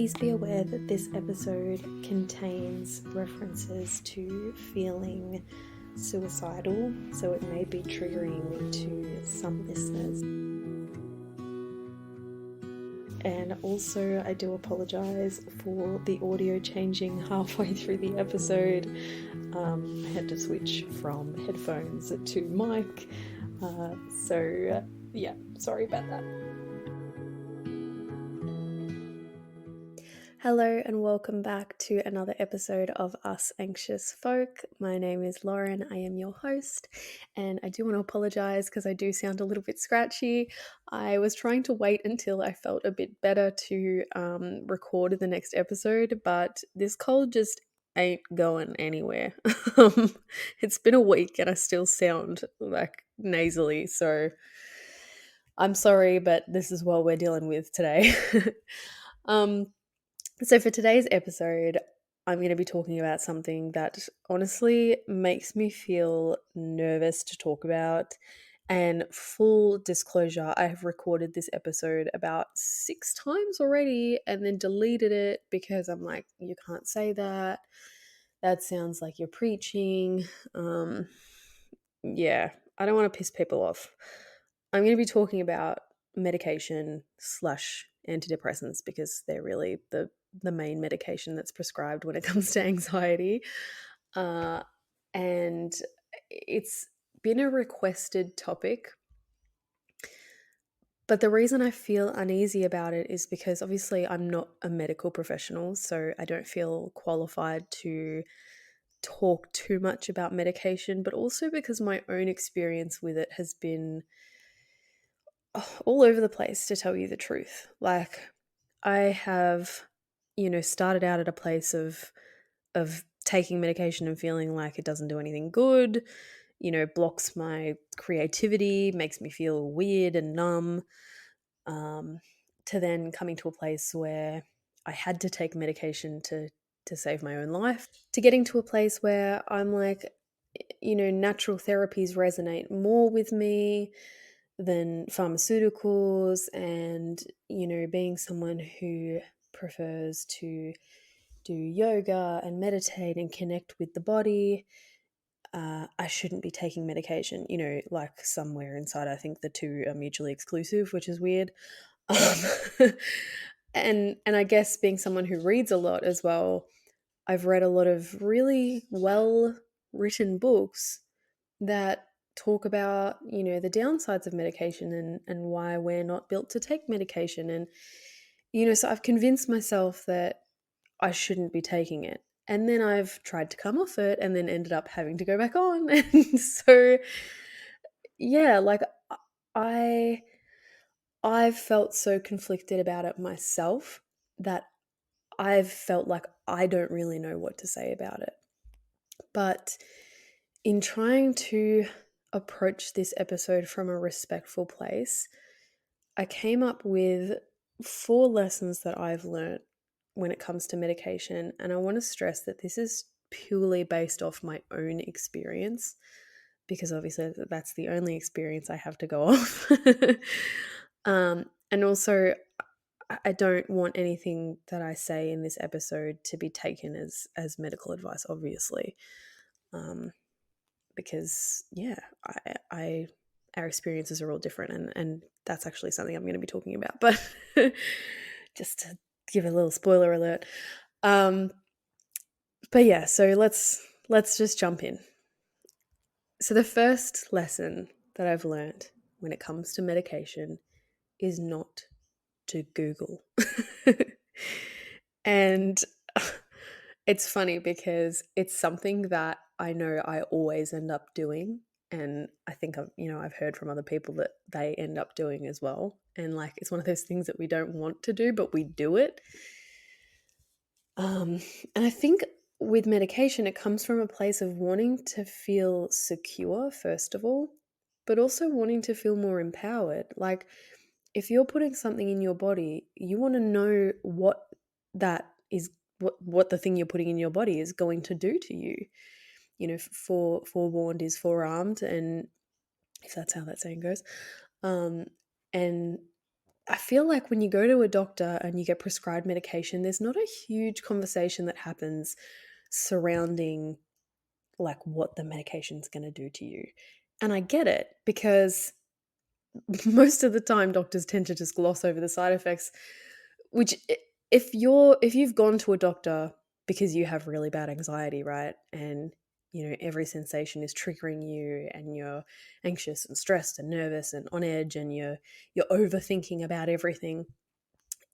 Please be aware that this episode contains references to feeling suicidal, so it may be triggering to some listeners. And also, I do apologise for the audio changing halfway through the episode. I had to switch from headphones to mic, so sorry about that. Hello and welcome back to another episode of Us Anxious Folk. My name is Lauren, I am your host, and I do want to apologise because I do sound a little bit scratchy. I was trying to wait until I felt a bit better to record the next episode, but this cold just ain't going anywhere. It's been a week and I still sound like nasally, so I'm sorry, but this is what we're dealing with today. So for today's episode, I'm going to be talking about something that honestly makes me feel nervous to talk about. And full disclosure, I have recorded this episode about 6 times already and then deleted it because I'm like, you can't say that. That sounds like you're preaching. I don't want to piss people off. I'm going to be talking about medication / antidepressants because they're really the main medication that's prescribed when it comes to anxiety. And it's been a requested topic. But the reason I feel uneasy about it is because obviously I'm not a medical professional, so I don't feel qualified to talk too much about medication, but also because my own experience with it has been all over the place, to tell you the truth. Like, I have, started out at a place of taking medication and feeling like it doesn't do anything good, blocks my creativity, makes me feel weird and numb, to then coming to a place where I had to take medication to save my own life, to getting to a place where I'm like, natural therapies resonate more with me than pharmaceuticals, and being someone who prefers to do yoga and meditate and connect with the body, I shouldn't be taking medication. Like somewhere inside I think the two are mutually exclusive, which is weird. And I guess being someone who reads a lot as well, I've read a lot of really well written books that talk about, the downsides of medication and why we're not built to take medication. And, so I've convinced myself that I shouldn't be taking it. And then I've tried to come off it and then ended up having to go back on. And so, like I've felt so conflicted about it myself that I've felt like I don't really know what to say about it. But in trying to approach this episode from a respectful place, I came up with 4 lessons that I've learned when it comes to medication. And I want to stress that this is purely based off my own experience, because obviously that's the only experience I have to go off. And also, I don't want anything that I say in this episode to be taken as medical advice, obviously. Because our experiences are all different, and that's actually something I'm going to be talking about. But just to give a little spoiler alert. But yeah, so let's just jump in. So the first lesson that I've learned when it comes to medication is not to Google. And it's funny because it's something that I know I always end up doing, and I think I've heard from other people that they end up doing as well. And like, it's one of those things that we don't want to do, but we do it. And I think with medication, it comes from a place of wanting to feel secure, first of all, but also wanting to feel more empowered. Like, if you're putting something in your body, you want to know what that is, what the thing you're putting in your body is going to do to you. Forewarned is forearmed, and if that's how that saying goes. And I feel like when you go to a doctor and you get prescribed medication, there's not a huge conversation that happens surrounding like what the medication's going to do to you. And I get it because most of the time doctors tend to just gloss over the side effects, which if you've gone to a doctor because you have really bad anxiety, right? And every sensation is triggering you and you're anxious and stressed and nervous and on edge and you're overthinking about everything.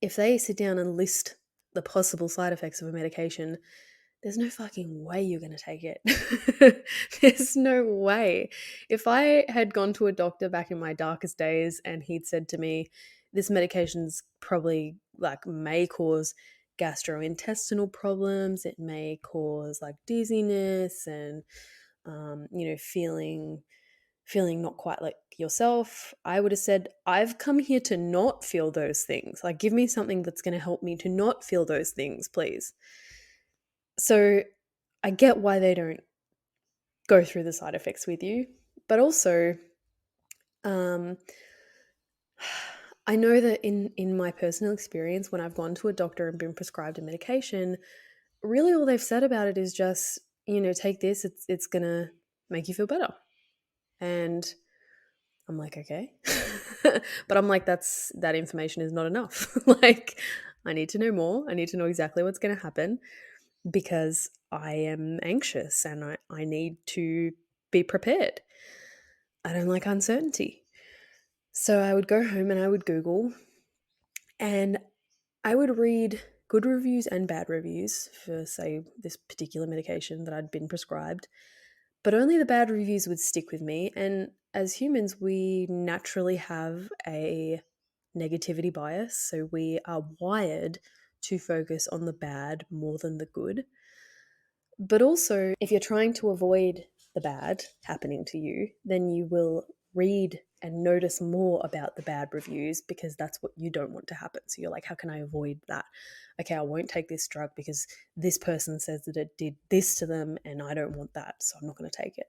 If they sit down and list the possible side effects of a medication, there's no fucking way you're going to take it. There's no way. If I had gone to a doctor back in my darkest days and he'd said to me, this medication's probably like may cause gastrointestinal problems, it may cause like dizziness and, feeling not quite like yourself, I would have said, I've come here to not feel those things. Like, give me something that's going to help me to not feel those things, please. So I get why they don't go through the side effects with you, but also, um, I know that in my personal experience, when I've gone to a doctor and been prescribed a medication, really all they've said about it is just, take this, it's gonna make you feel better. And I'm like, okay. But I'm like, that information is not enough. Like, I need to know more. I need to know exactly what's gonna happen because I am anxious and I need to be prepared. I don't like uncertainty. So I would go home and I would Google and I would read good reviews and bad reviews for, say, this particular medication that I'd been prescribed, but only the bad reviews would stick with me. And as humans, we naturally have a negativity bias. So we are wired to focus on the bad more than the good. But also, if you're trying to avoid the bad happening to you, then you will read and notice more about the bad reviews because that's what you don't want to happen. So you're like, how can I avoid that? Okay, I won't take this drug because this person says that it did this to them and I don't want that, so I'm not going to take it.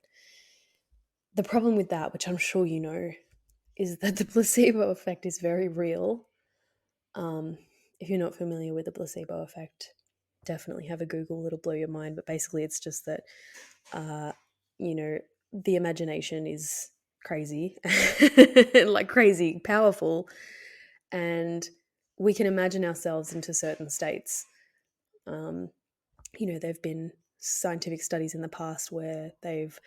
The problem with that, which I'm sure you know, is that the placebo effect is very real. If you're not familiar with the placebo effect, definitely have a Google, it'll blow your mind. But basically, it's just that, uh, you know, the imagination is crazy, like crazy powerful, and we can imagine ourselves into certain states. Um, there have been scientific studies in the past where they've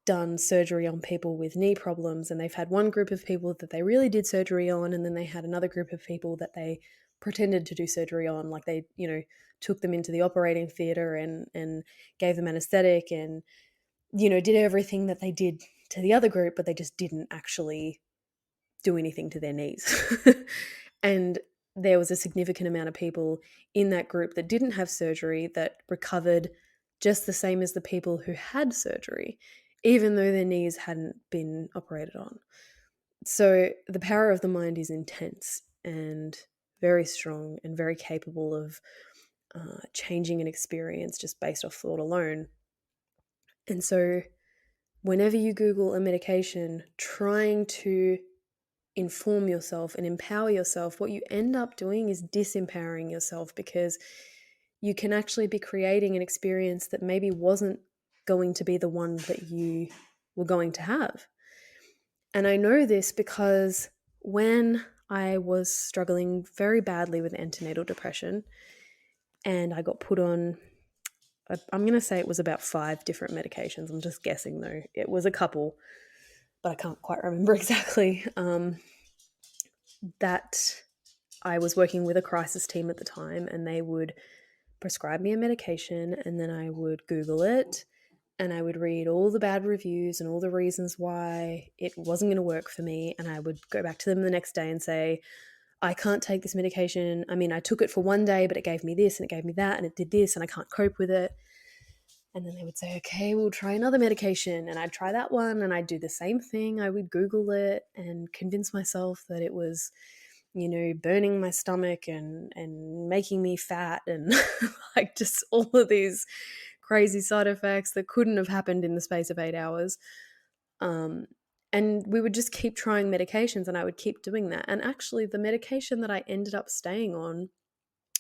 done surgery on people with knee problems, and they've had one group of people that they really did surgery on, and then they had another group of people that they pretended to do surgery on, like they took them into the operating theater and gave them anesthetic and did everything that they did to the other group, but they just didn't actually do anything to their knees. And there was a significant amount of people in that group that didn't have surgery that recovered just the same as the people who had surgery, even though their knees hadn't been operated on. So the power of the mind is intense and very strong and very capable of changing an experience just based off thought alone. And so whenever you Google a medication, trying to inform yourself and empower yourself, what you end up doing is disempowering yourself because you can actually be creating an experience that maybe wasn't going to be the one that you were going to have. And I know this because when I was struggling very badly with antenatal depression and I got put on, I'm going to say it was about 5 different medications. I'm just guessing though. It was a couple, but I can't quite remember exactly. That I was working with a crisis team at the time and they would prescribe me a medication and then I would Google it and I would read all the bad reviews and all the reasons why it wasn't going to work for me. And I would go back to them the next day and say, I can't take this medication. I mean, I took it for one day, but it gave me this and it gave me that and it did this and I can't cope with it. And then they would say, okay, we'll try another medication. And I'd try that one and I'd do the same thing. I would Google it and convince myself that it was, burning my stomach and making me fat and like just all of these crazy side effects that couldn't have happened in the space of 8 hours. And we would just keep trying medications, and I would keep doing that. And actually, the medication that I ended up staying on,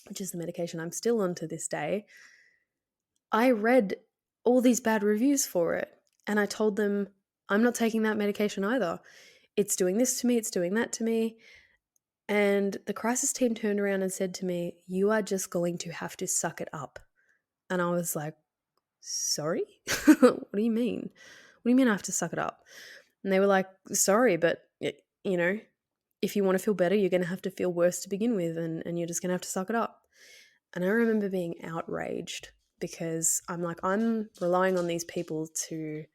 which is the medication I'm still on to this day, I read all these bad reviews for it. And I told them, I'm not taking that medication either. It's doing this to me, it's doing that to me. And the crisis team turned around and said to me, "You are just going to have to suck it up." And I was like, "Sorry? What do you mean? What do you mean I have to suck it up?" And they were like, "Sorry, but you know, if you want to feel better, you're going to have to feel worse to begin with, and you're just going to have to suck it up." And I remember being outraged because I'm like, I'm relying on these people to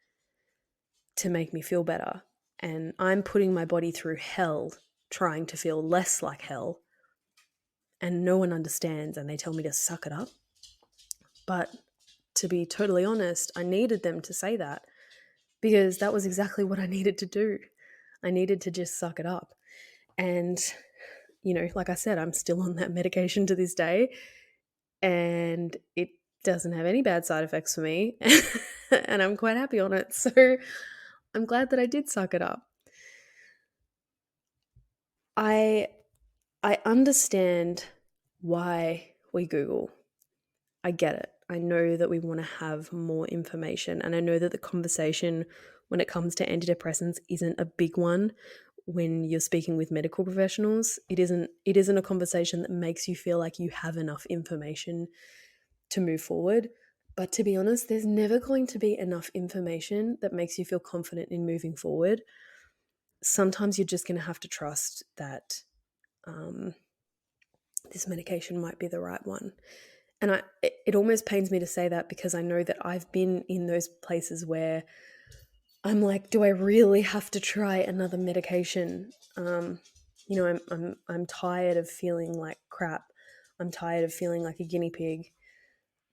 make me feel better, and I'm putting my body through hell trying to feel less like hell, and no one understands, and they tell me to suck it up. But to be totally honest, I needed them to say that because that was exactly what I needed to do. I needed to just suck it up. And, like I said, I'm still on that medication to this day, and it doesn't have any bad side effects for me. And I'm quite happy on it. So I'm glad that I did suck it up. I understand why we Google. I get it. I know that we want to have more information, and I know that the conversation when it comes to antidepressants isn't a big one when you're speaking with medical professionals. It isn't a conversation that makes you feel like you have enough information to move forward. But to be honest, there's never going to be enough information that makes you feel confident in moving forward. Sometimes you're just going to have to trust that this medication might be the right one. And it almost pains me to say that because I know that I've been in those places where I'm like, do I really have to try another medication? I'm tired of feeling like crap. I'm tired of feeling like a guinea pig.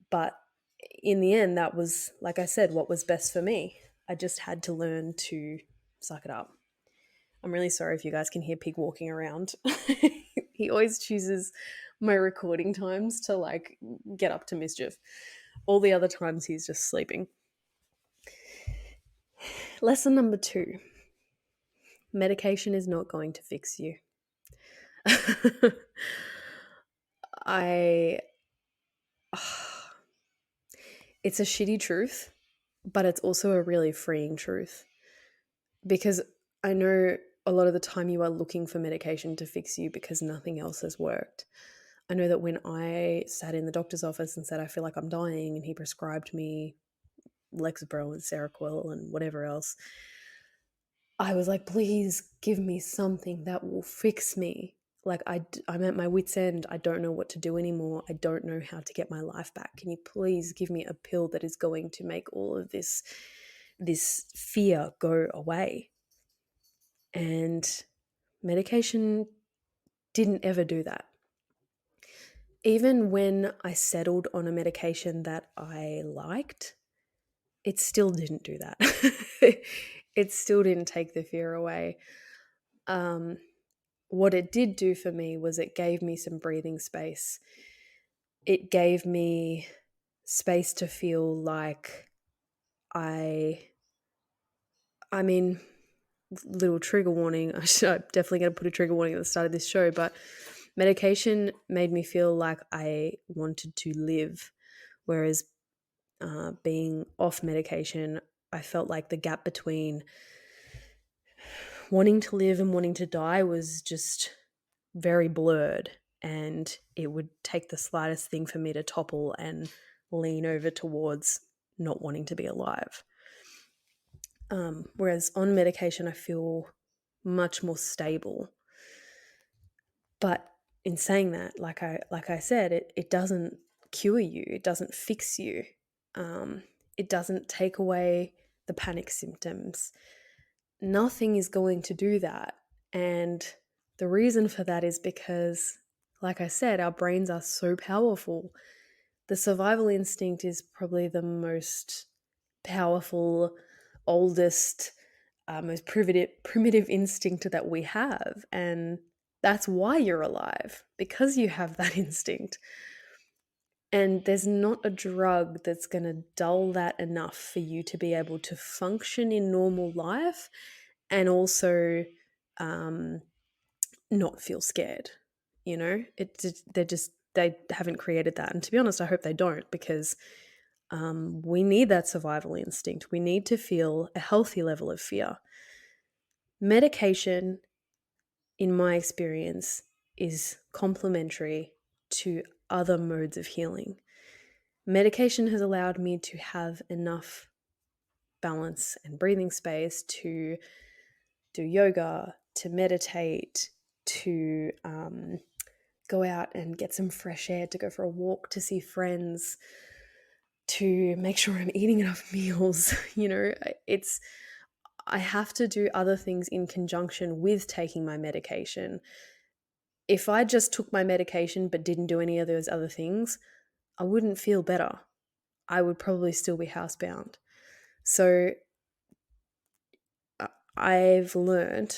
But in the end, that was, like I said, what was best for me. I just had to learn to suck it up. I'm really sorry if you guys can hear Pig walking around. He always chooses my recording times to like get up to mischief. All the other times he's just sleeping. Lesson number 2. Medication is not going to fix you. It's a shitty truth, but it's also a really freeing truth. Because I know a lot of the time you are looking for medication to fix you because nothing else has worked. I know that when I sat in the doctor's office and said, I feel like I'm dying, and he prescribed me Lexapro and Seroquel and whatever else, I was like, please give me something that will fix me. Like I'm at my wit's end. I don't know what to do anymore. I don't know how to get my life back. Can you please give me a pill that is going to make all of this fear go away? And medication didn't ever do that. Even when I settled on a medication that I liked, it still didn't do that. It still didn't take the fear away. What it did do for me was it gave me some breathing space. It gave me space to feel like I mean, little trigger warning. I'm definitely going to put a trigger warning at the start of this show, but medication made me feel like I wanted to live, whereas being off medication, I felt like the gap between wanting to live and wanting to die was just very blurred, and it would take the slightest thing for me to topple and lean over towards not wanting to be alive. Whereas on medication, I feel much more stable. But in saying that, like I said, it doesn't cure you. It doesn't fix you. It doesn't take away the panic symptoms. Nothing is going to do that. And the reason for that is because, like I said, our brains are so powerful. The survival instinct is probably the most powerful, oldest, most primitive instinct that we have. And that's why you're alive, because you have that instinct. And there's not a drug that's going to dull that enough for you to be able to function in normal life and also um, not feel scared. You know, they haven't created that, and to be honest, I hope they don't, because we need that survival instinct. We need to feel a healthy level of fear. Medication, in my experience, is complementary to other modes of healing. Medication has allowed me to have enough balance and breathing space to do yoga, to meditate, to go out and get some fresh air, to go for a walk, to see friends, to make sure I'm eating enough meals. You know, I have to do other things in conjunction with taking my medication. If I just took my medication but didn't do any of those other things, I wouldn't feel better. I would probably still be housebound. So I've learned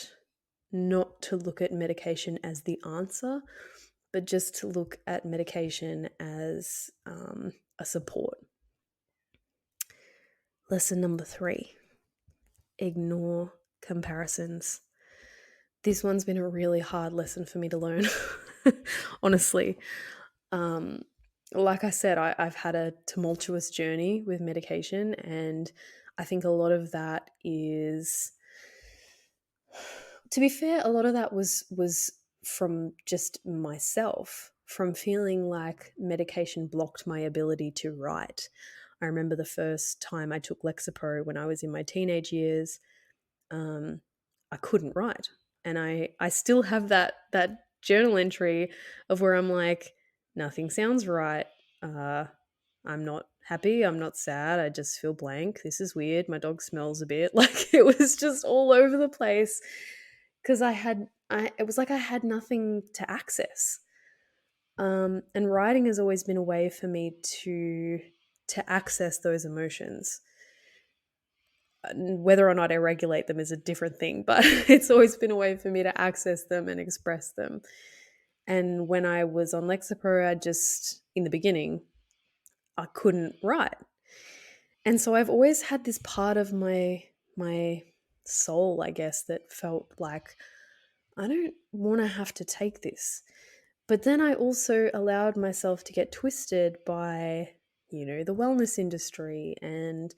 not to look at medication as the answer, but just to look at medication as a support. Lesson number 3, ignore comparisons. This one's been a really hard lesson for me to learn, honestly. Like I said, I've had a tumultuous journey with medication, and I think a lot of that is, to be fair, a lot of that was from just myself, from feeling like medication blocked my ability to write. I remember the first time I took Lexapro when I was in my teenage years. I couldn't write, and I still have that journal entry of where I'm like, nothing sounds right. Uh, I'm not happy. I'm not sad. I just feel blank. This is weird. My dog smells a bit. Like, it was just all over the place because it was like I had nothing to access. And writing has always been a way for me to access those emotions. Whether or not I regulate them is a different thing, but it's always been a way for me to access them and express them. And when I was on Lexapro, in the beginning, I couldn't write. And so I've always had this part of my soul, I guess, that felt like I don't want to have to take this. But then I also allowed myself to get twisted by, the wellness industry and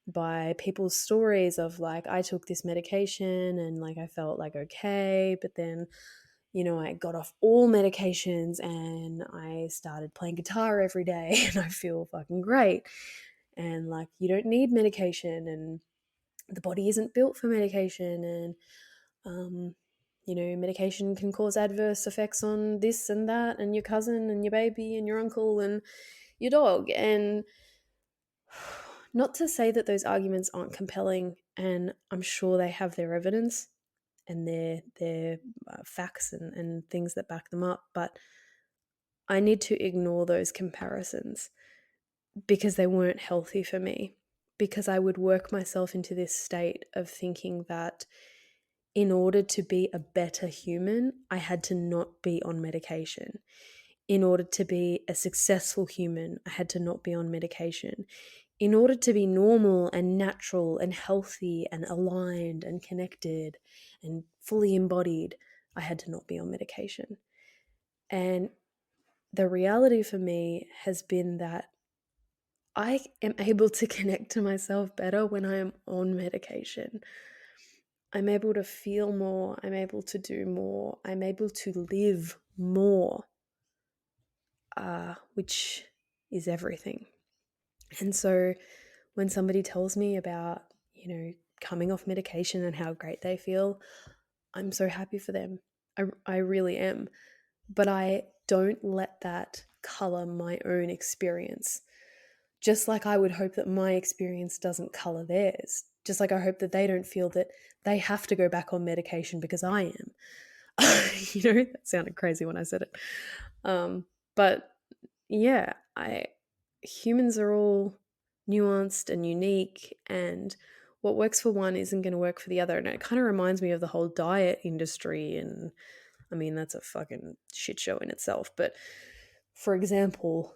by people's stories of like, I took this medication and like I felt like okay, but then, I got off all medications and I started playing guitar every day and I feel fucking great. And like, you don't need medication, and the body isn't built for medication, and medication can cause adverse effects on this and that, and your cousin and your baby and your uncle and your dog. And not to say that those arguments aren't compelling, and I'm sure they have their evidence and their facts and things that back them up, but I need to ignore those comparisons because they weren't healthy for me, because I would work myself into this state of thinking that in order to be a better human, I had to not be on medication. In order to be a successful human, I had to not be on medication. In order to be normal and natural and healthy and aligned and connected and fully embodied, I had to not be on medication. And the reality for me has been that I am able to connect to myself better when I am on medication. I'm able to feel more. I'm able to do more. I'm able to live more, which is everything. And so when somebody tells me about, coming off medication and how great they feel, I'm so happy for them. I really am. But I don't let that color my own experience. Just like I would hope that my experience doesn't color theirs. Just like I hope that they don't feel that they have to go back on medication because I am. That sounded crazy when I said it. But yeah, humans are all nuanced and unique, and what works for one isn't going to work for the other. And it kind of reminds me of the whole diet industry, and I mean, that's a fucking shit show in itself. But for example,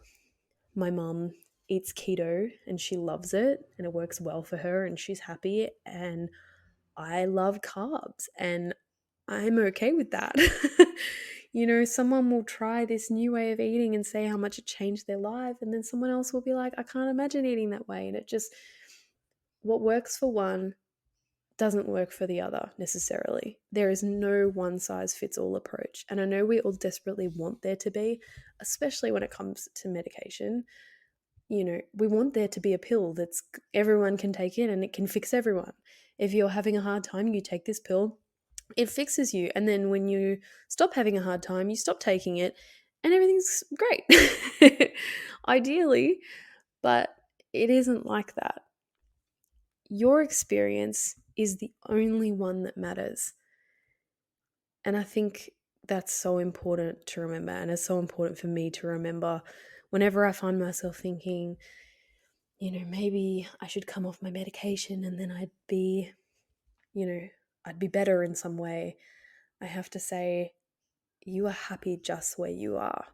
my mum eats keto and she loves it and it works well for her and she's happy. And I love carbs and I'm okay with that. Someone will try this new way of eating and say how much it changed their life, and then someone else will be like, I can't imagine eating that way. And what works for one doesn't work for the other necessarily. There is no one size fits all approach. And I know we all desperately want there to be, especially when it comes to medication. We want there to be a pill that's everyone can take in and it can fix everyone. If you're having a hard time, you take this pill, it fixes you. And then when you stop having a hard time, you stop taking it and everything's great. Ideally, but it isn't like that. Your experience is the only one that matters. And I think that's so important to remember. And it's so important for me to remember whenever I find myself thinking, maybe I should come off my medication and then I'd be better in some way. I have to say, you are happy just where you are.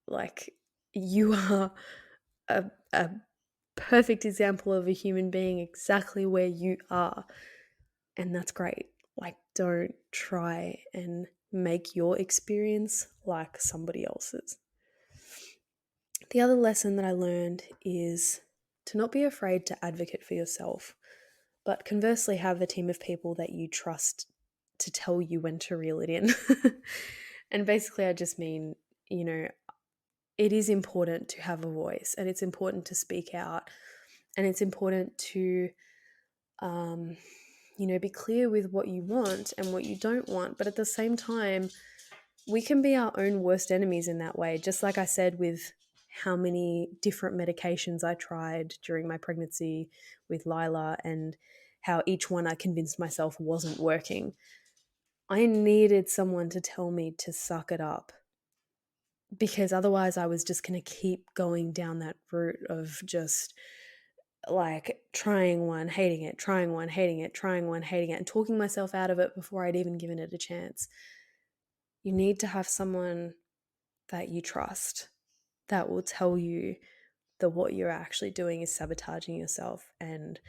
Like, you are a perfect example of a human being exactly where you are. And that's great. Like, don't try and make your experience like somebody else's. The other lesson that I learned is to not be afraid to advocate for yourself, but conversely have a team of people that you trust to tell you when to reel it in. And basically I just mean, it is important to have a voice and it's important to speak out and it's important to, be clear with what you want and what you don't want. But at the same time, we can be our own worst enemies in that way. Just like I said with how many different medications I tried during my pregnancy with Lila and how each one I convinced myself wasn't working. I needed someone to tell me to suck it up, because otherwise I was just going to keep going down that route of just like trying one, hating it, trying one, hating it, trying one, hating it, and talking myself out of it before I'd even given it a chance. You need to have someone that you trust that will tell you that what you're actually doing is sabotaging yourself, and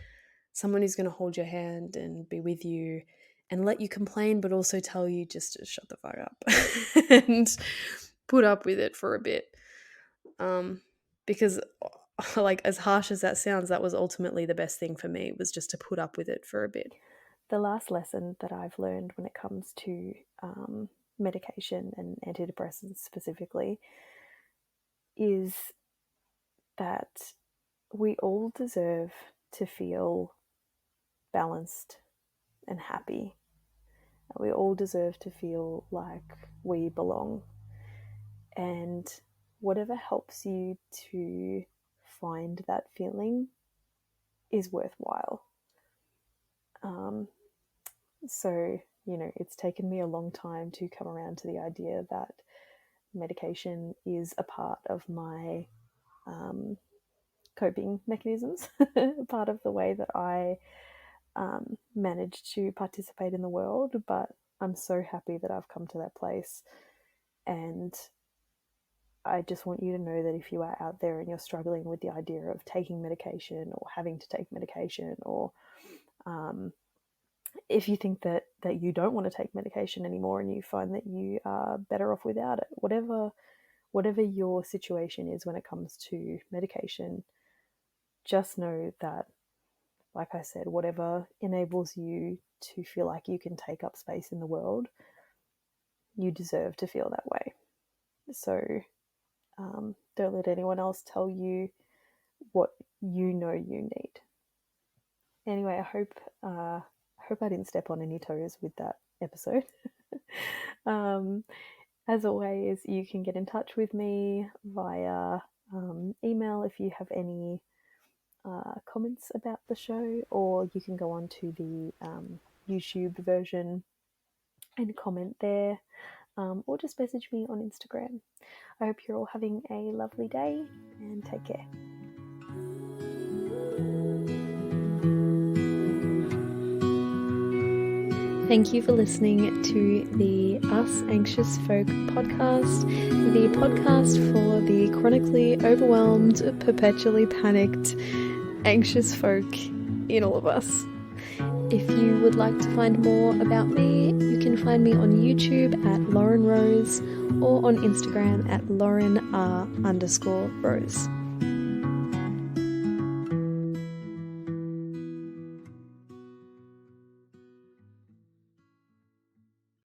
someone who's going to hold your hand and be with you and let you complain, but also tell you just to shut the fuck up and put up with it for a bit. Because like, as harsh as that sounds, that was ultimately the best thing for me, was just to put up with it for a bit. The last lesson that I've learned when it comes to medication and antidepressants specifically is that we all deserve to feel balanced and happy. We all deserve to feel like we belong. And whatever helps you to find that feeling is worthwhile. So, it's taken me a long time to come around to the idea that medication is a part of my coping mechanisms, part of the way that I manage to participate in the world. But I'm so happy that I've come to that place. And I just want you to know that if you are out there and you're struggling with the idea of taking medication or having to take medication, or if you think that you don't want to take medication anymore and you find that you are better off without it, whatever your situation is when it comes to medication, just know that, like I said, whatever enables you to feel like you can take up space in the world, you deserve to feel that way. So don't let anyone else tell you what you know you need. Anyway, I hope I didn't step on any toes with that episode. As always, you can get in touch with me via email if you have any comments about the show, or you can go on to the YouTube version and comment there, or just message me on Instagram. I hope you're all having a lovely day and take care. Thank you for listening to the Us Anxious Folk podcast, the podcast for the chronically overwhelmed, perpetually panicked, anxious folk in all of us. If you would like to find more about me, you can find me on YouTube at Lauren Rose or on Instagram at Lauren_R_Rose.